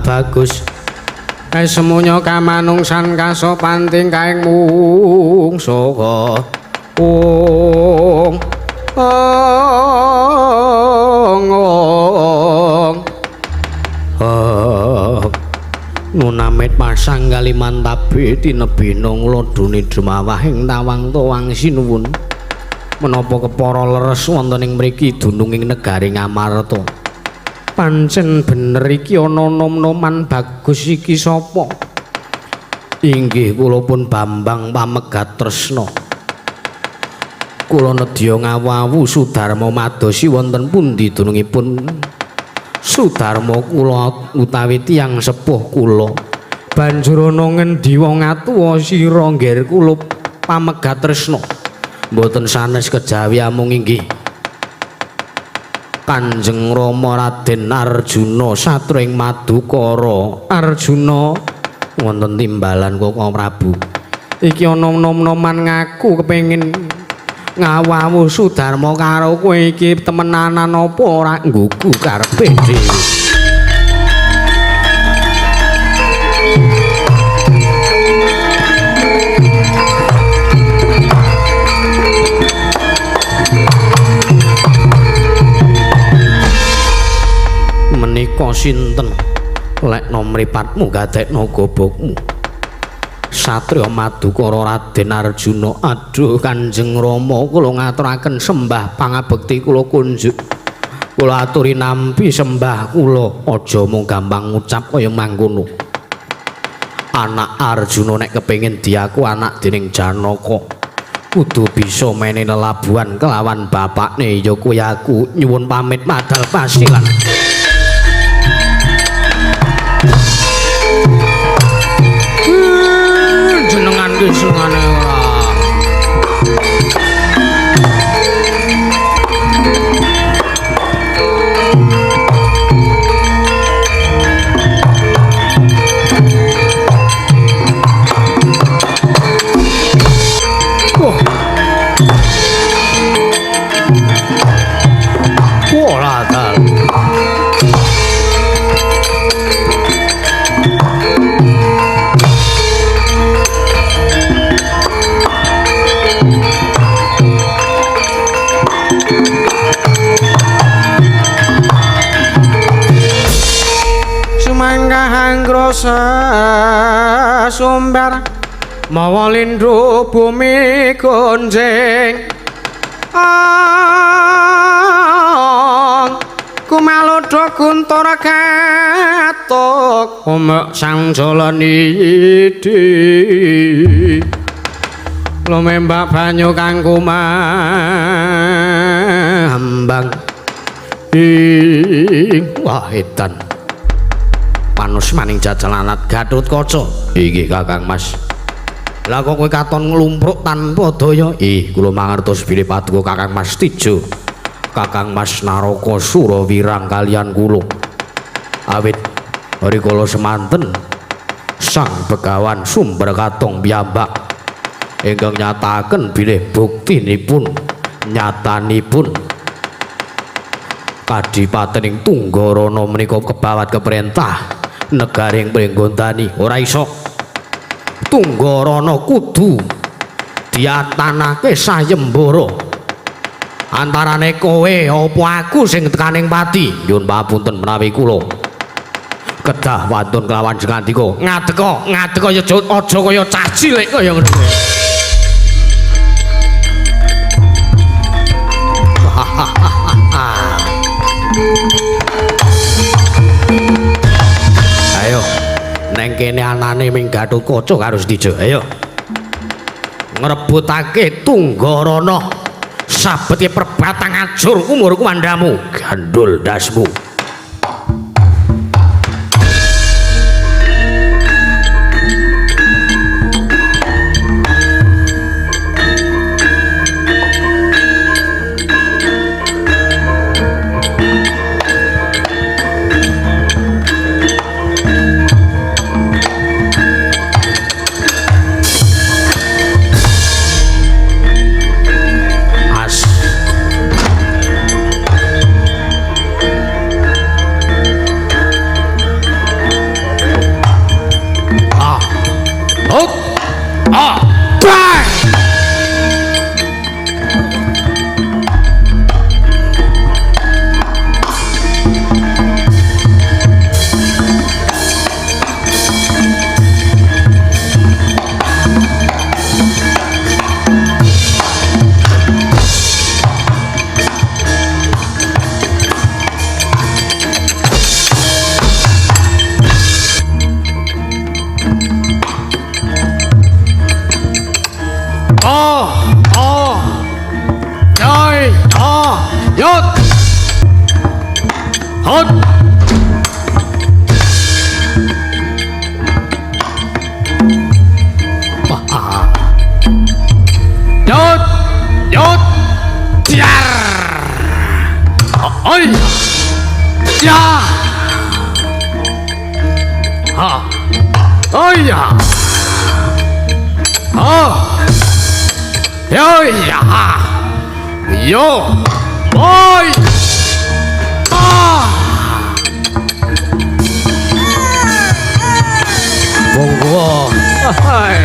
bagus semuanya kamanungsan kasopanting kaing mungso ong nunamit pasang kalimantabe tinebina nglodhone dremawahing tawang towang sinuwun menapa kepara leres wonten ing mriki dununging negari Ngamarta pancen bener iki ana nom-noman bagus iki sapa inggih kula pun Bambang Pamegat Tresna kula nedya ngawu Sudarma madosi wonten pundi dunungipun Sudarma kula utawi tiyang sepuh kula banjur ana ngendi wong atuwa sira ngger kula Pamegat Tresna mboten sanes kejawi amung inggih Kanjeng Rama Raden Arjuna satring Madukara Arjuna wonten timbalan Koko Prabu iki ana nom-noman ngaku kepengin ngawawu Sudarma karo kowe iki temenanan apa ora nggugu karepe dhewe menika sinten lek nomripatmu gadekno gobokmu Satriya Madukara Raden Arjuna aduh Kanjeng Rama kula ngaturaken sembah pangabekti kula kunjuk kula aturi nampi sembah kula aja mung gampang ngucap kaya mangkono anak Arjuna nek kepengin diaku anak dening Janaka kudu bisa mene lelabuhan kelawan bapakne ya kuwi aku nyuwun pamit madal pasilan jenengan ki sengane ora ora dal Anggrosa sumber mawa lindhu bumi gonjeng kumaludha guntur katok umek sang jalani idi lumembak banyu kang kumambang wah edan Panus maning jajalanat Gatotkaca. Inggih Kakang Mas. Lah kok kowe katon nglumpruk tanpa daya? Kula mangertos bilih paduka Kakang Mas Tijo. Kakang Mas Naraka Surawirang kaliyan kula. Awit rikala semanten Sang Begawan Sumber Katong piyambak ingkang nyataken bilih buktinipun nyatanipun Kadipatening Tunggarana menika kebawat keperintah negaring Pringgondani ora iso Tunggarana kudu diatanake sayembara antarane kowe apa aku sing tekaning pati nyuwun pamunten menawi kula kedah wantun kelawan jengandika ngadeka ya aja kaya cah cilik kaya ngono ayo neng kene anane ming Gatotkaca karo Setijo ayo ngrebutake Tunggarana sabete perbatang ajur umur kumandamu gandul dasmu bang. Yot hot yot yot tiar oi ya ha oi ya ha yo ya yo oi monggo hai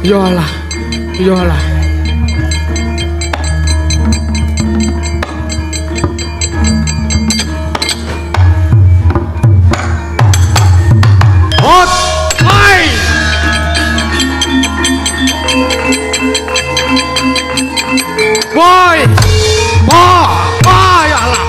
yolah yolah hot hai boy yalah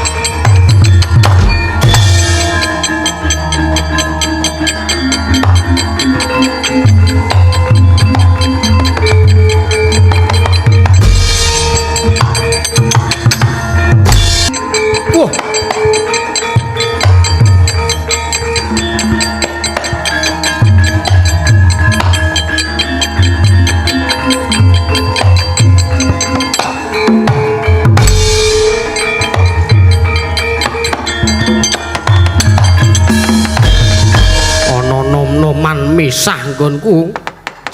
misah nggonku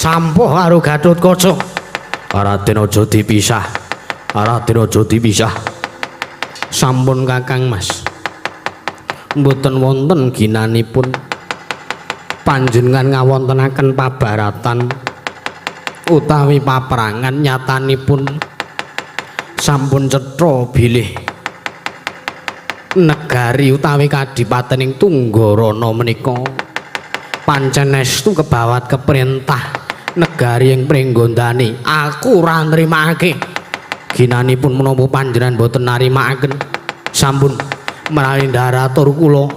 campuh karo Gatotkaca. Raden aja dipisah. Raden aja dipisah. Sampun Kakang Mas. Mboten wonten ginanipun panjenengan ngawontenaken pabaratan utawi paperangan, nyatanipun sampun cetha bilih negari utawi kadipatening Tunggarana menika pancen estu kebawat keperintah negari ing pringgondani. Aku ora nrimakake ginanipun menapa panjenengan boten narimakaken. Sampun menawi ndaratur kula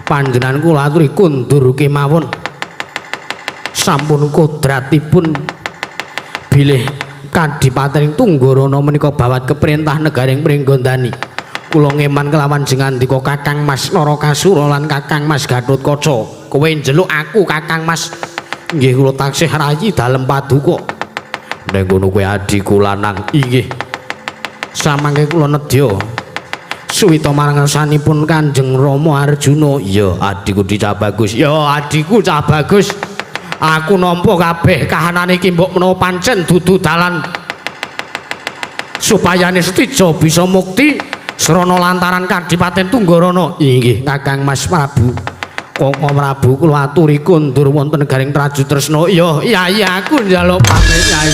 panjenengan kula aturi kundur kemawon. Sampun kodratipun bilih kadipatening Tunggarana menika bawat keperintah negari ing pringgondani. Kula ngeman kelawan jengandika Kakang Mas Narakasura lan Kakang Mas Gatotkaca. Kowe njeluk aku Kakang Mas. Nggih kula taksih rayi dalem paduka. Nek ngono kowe adiku lanang. Inggih. Samangke kula nedya suwita marang ngersanipun Kanjeng Rama Arjuna. Iya, adiku Cah Bagus. Ya, adiku Cah Bagus. Aku nampa kabeh kahanan iki mbok menawa pancen dudu dalan supayane Setija bisa mukti srana lantaran Kadipaten Tunggarana. Inggih Kakang Mas Prabu. Koko Prabu kula aturi kundur wonten negaring Traju Tresna. Ya, Yai aku njaluk pamit Yai.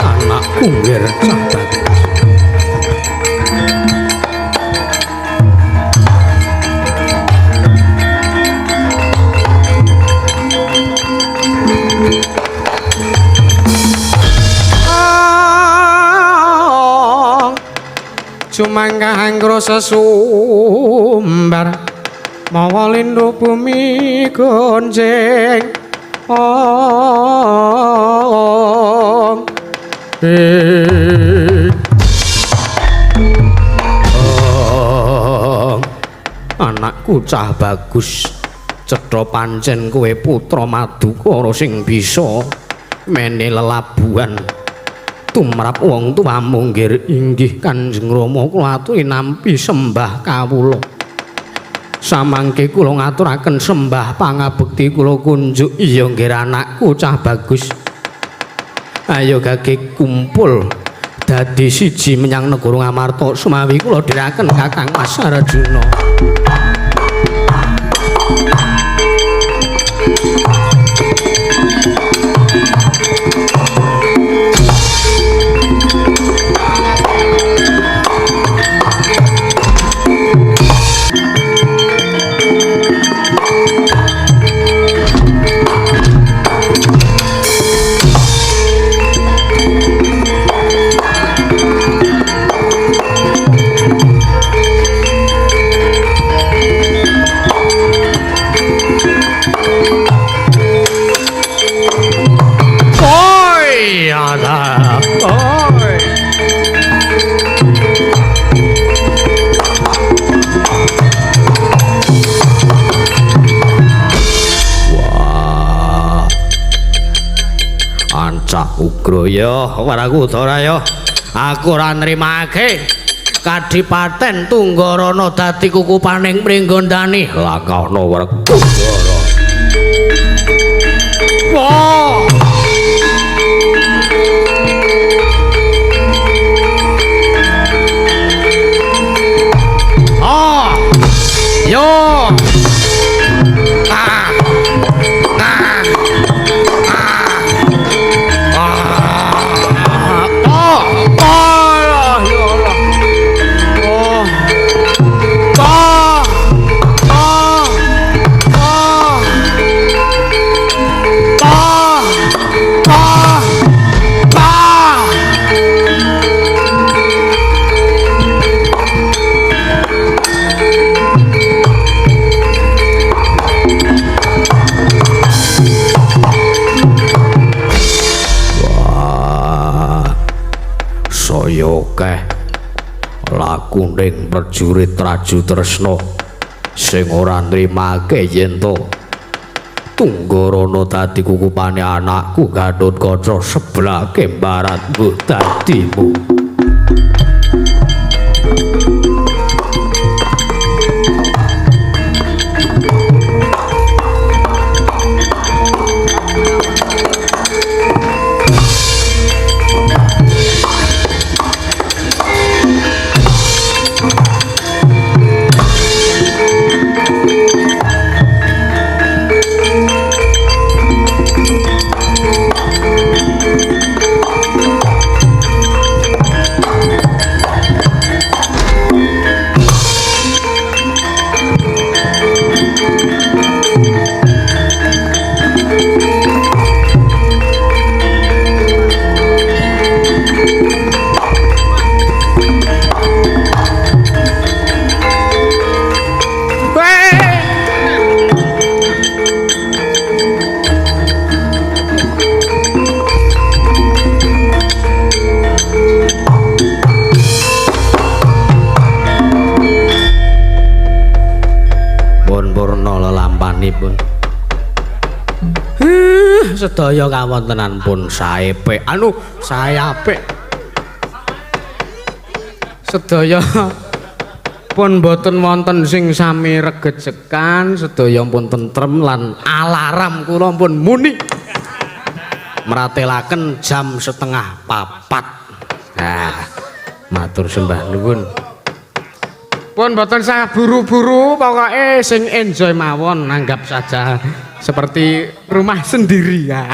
Anakku ngger sahabat. Sumangga sesumbar mawa lindhu bumi gonjeng anakku Cah Bagus, cetha pancen kowe putra Madukara sing bisa mene lelabuhan tumrap wong tuwamu inggih Kanjeng Rama kula aturi nampi sembah kawula samangke kula ngaturaken sembah pangabekti kula kunjuk iya nggih anakku cah bagus ayo gage kumpul dadi siji menyang negara Ngamarta sumawi kula dhiraken Kakang Mas Arjuna Ugraya Warakudara aku ora nrimake Kadipaten Tunggarana dadi kukupaning Pringgondani lakana Warakudara wah yo laku ning prajurit Raju Tresna sing ora nrimake yen to Tunggarana dadi kukupane anakku Gatotkaca sebelah kembaran mbuh dadimu sedaya kawontenan pun saepek sae apik sedaya pun boten wonten sing sami regejekan sedaya pun tentrem lan alarm kula pun muni meratelaken jam 3:30 nah matur sembah nuwun pun boten saya buru-buru pokoknya sing enjoy mawon anggap saja seperti rumah sendiri ya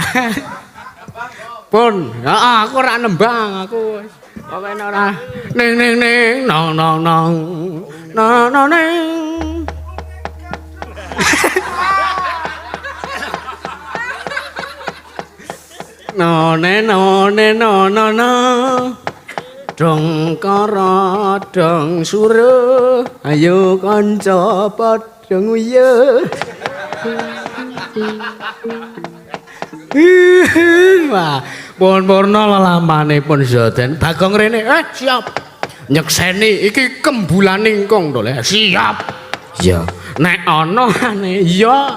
pun ya aku ora nembang aku pokoknya ora ning ning ning nong nong nong nong nong ning no ne no ne no no no dong kara dong sura ayo kanca padha nguyuh wah pun-purna lelampane pun Zoden Bagong rene siap nyekseni iki kembulaning kong to siap Iya. Nek ana ane iya.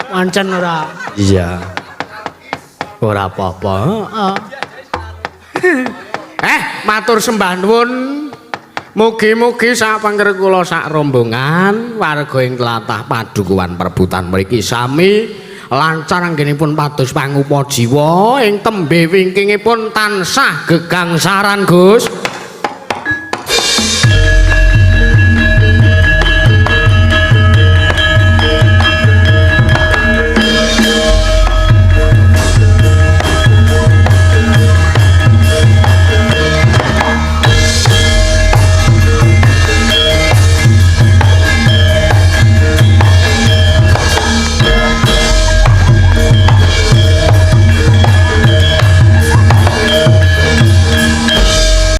Pancen ora. Iya. Ora apa-apa. Matur sembah nuwun. Mugi-mugi sapengker kula sak rombongan warga ing tlatah Padukuhan Perbutan mriki sami lancar anggenipun pados pangupa jiwa ing tembe wingkingipun tansah gegangsaran Gus.